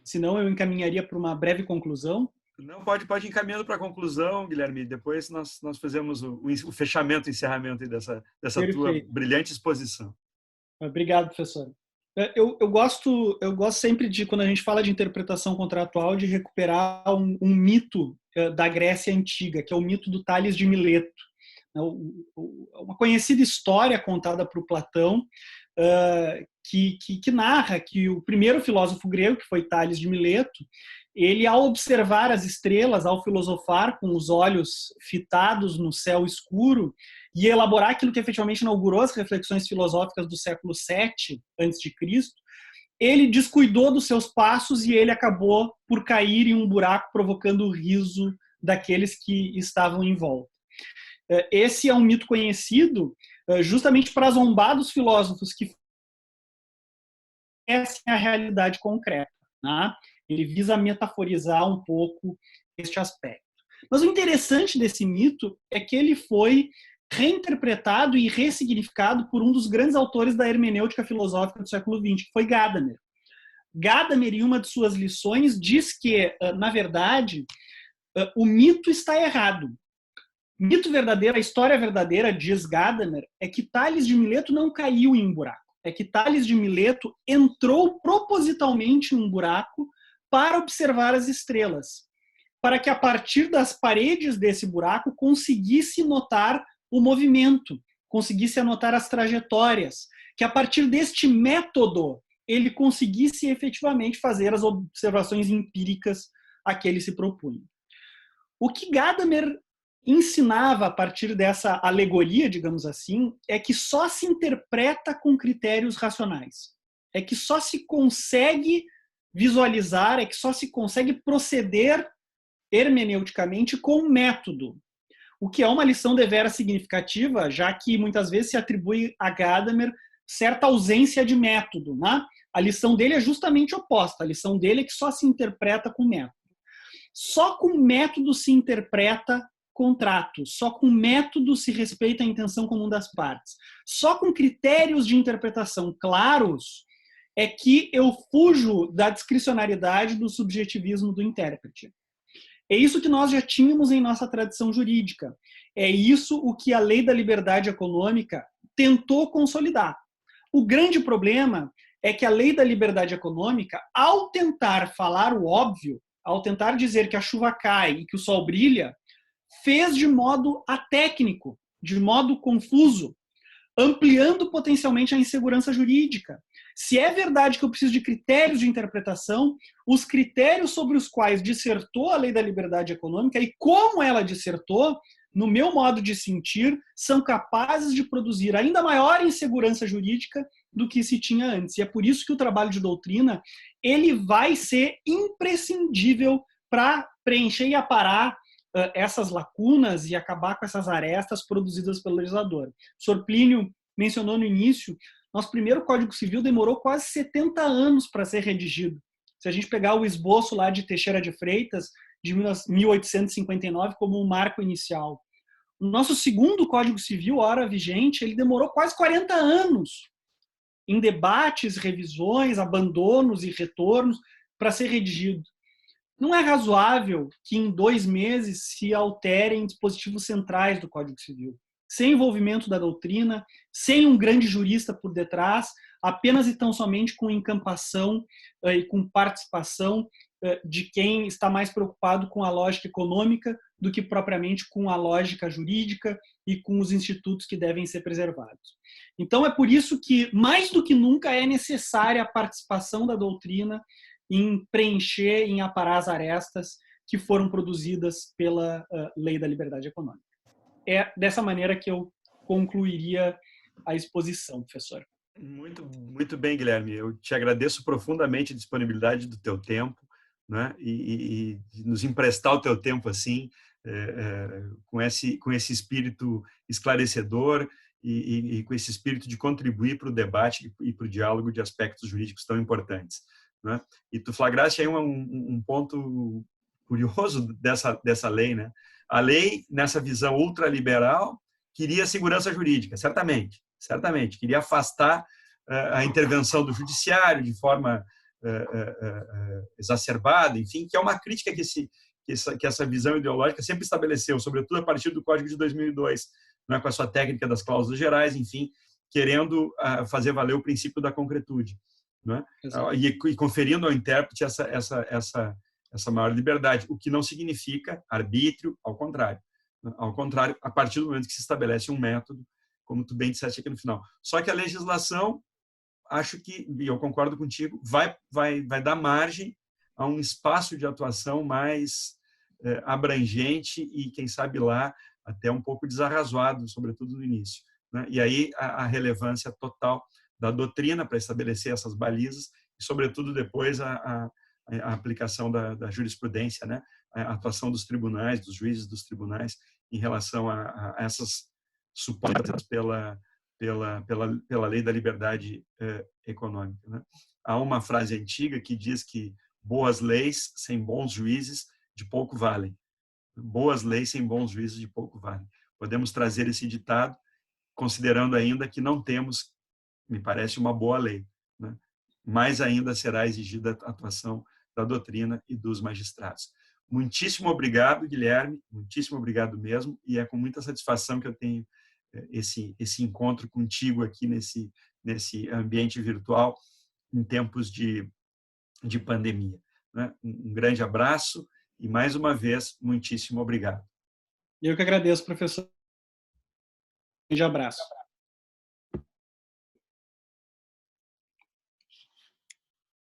se não, eu encaminharia para uma breve conclusão. Não, pode ir encaminhando para a conclusão, Guilherme. Depois nós fazemos o fechamento, o encerramento dessa tua brilhante exposição. Obrigado, professor. Eu gosto sempre de, quando a gente fala de interpretação contratual, de recuperar um mito da Grécia Antiga, que é o mito do Tales de Mileto. Uma conhecida história contada por Platão, que narra que o primeiro filósofo grego, que foi Tales de Mileto, ele, ao observar as estrelas, ao filosofar com os olhos fitados no céu escuro e elaborar aquilo que efetivamente inaugurou as reflexões filosóficas do século VII a.C., ele descuidou dos seus passos e ele acabou por cair em um buraco, provocando o riso daqueles que estavam em volta. Esse é um mito conhecido justamente para zombar dos filósofos que conhecem a realidade concreta, né? Ele visa metaforizar um pouco este aspecto. Mas o interessante desse mito é que ele foi reinterpretado e ressignificado por um dos grandes autores da hermenêutica filosófica do século XX, que foi Gadamer. Gadamer, em uma de suas lições, diz que, na verdade, o mito está errado. Mito verdadeiro, a história verdadeira, diz Gadamer, é que Tales de Mileto não caiu em um buraco. É que Tales de Mileto entrou propositalmente em um buraco para observar as estrelas, para que a partir das paredes desse buraco conseguisse notar o movimento, conseguisse anotar as trajetórias, que a partir deste método ele conseguisse efetivamente fazer as observações empíricas a que ele se propunha. O que Gadamer ensinava a partir dessa alegoria, digamos assim, é que só se interpreta com critérios racionais, é que só se consegue visualizar, é que só se consegue proceder hermeneuticamente com método, o que é uma lição deveras significativa, já que muitas vezes se atribui a Gadamer certa ausência de método, né? A lição dele é justamente oposta, a lição dele é que só se interpreta com método. Só com método se interpreta contrato, só com método se respeita a intenção comum das partes. Só com critérios de interpretação claros é que eu fujo da discricionariedade do subjetivismo do intérprete. É isso que nós já tínhamos em nossa tradição jurídica. É isso o que a Lei da Liberdade Econômica tentou consolidar. O grande problema é que a Lei da Liberdade Econômica, ao tentar falar o óbvio, ao tentar dizer que a chuva cai e que o sol brilha, fez de modo atécnico, de modo confuso, ampliando potencialmente a insegurança jurídica. Se é verdade que eu preciso de critérios de interpretação, os critérios sobre os quais dissertou a Lei da Liberdade Econômica e como ela dissertou, no meu modo de sentir, são capazes de produzir ainda maior insegurança jurídica do que se tinha antes. E é por isso que o trabalho de doutrina ele vai ser imprescindível para preencher e aparar essas lacunas e acabar com essas arestas produzidas pelo legislador. O senhor Plínio mencionou no início, nosso primeiro Código Civil demorou quase 70 anos para ser redigido. Se a gente pegar o esboço lá de Teixeira de Freitas, de 1859, como um marco inicial. O nosso segundo Código Civil, ora vigente, ele demorou quase 40 anos em debates, revisões, abandonos e retornos para ser redigido. não é razoável que em 2 meses se alterem dispositivos centrais do Código Civil, sem envolvimento da doutrina, sem um grande jurista por detrás, apenas e tão somente com encampação e com participação de quem está mais preocupado com a lógica econômica do que propriamente com a lógica jurídica e com os institutos que devem ser preservados. Então, é por isso que, mais do que nunca, é necessária a participação da doutrina em preencher, em aparar as arestas que foram produzidas pela Lei da Liberdade Econômica. É dessa maneira que eu concluiria a exposição, professor. Muito bem, Guilherme. Eu te agradeço profundamente a disponibilidade do teu tempo, né? E nos emprestar o teu tempo assim, com esse espírito esclarecedor e com esse espírito de contribuir para o debate e para o diálogo de aspectos jurídicos tão importantes, né? E tu flagraste aí um ponto curioso dessa lei, né? A lei, nessa visão ultraliberal, queria segurança jurídica, certamente, queria afastar a intervenção do judiciário de forma exacerbada, enfim, que é uma crítica que essa visão ideológica sempre estabeleceu, sobretudo a partir do Código de 2002, né, com a sua técnica das cláusulas gerais, enfim, querendo fazer valer o princípio da concretude, né? E conferindo ao intérprete essa maior liberdade, o que não significa arbítrio, ao contrário. Ao contrário, a partir do momento que se estabelece um método, como tu bem disseste aqui no final. Só que a legislação, acho que, e eu concordo contigo, vai dar margem a um espaço de atuação mais abrangente e, quem sabe lá, até um pouco desarrazoado, sobretudo no início, né? E aí a relevância total da doutrina para estabelecer essas balizas e, sobretudo, depois a aplicação da jurisprudência, né? A atuação dos tribunais, dos juízes dos tribunais em relação a essas supostas pela lei da liberdade econômica, né? Há uma frase antiga que diz que boas leis sem bons juízes de pouco valem. Boas leis sem bons juízes de pouco valem. Podemos trazer esse ditado, considerando ainda que não temos, me parece, uma boa lei, né? Mais ainda será exigida a atuação da doutrina e dos magistrados. Muitíssimo obrigado, Guilherme, muitíssimo obrigado mesmo, e é com muita satisfação que eu tenho esse encontro contigo aqui nesse ambiente virtual em tempos de pandemia, né? Um grande abraço e, mais uma vez, muitíssimo obrigado. Eu que agradeço, professor. Um grande abraço.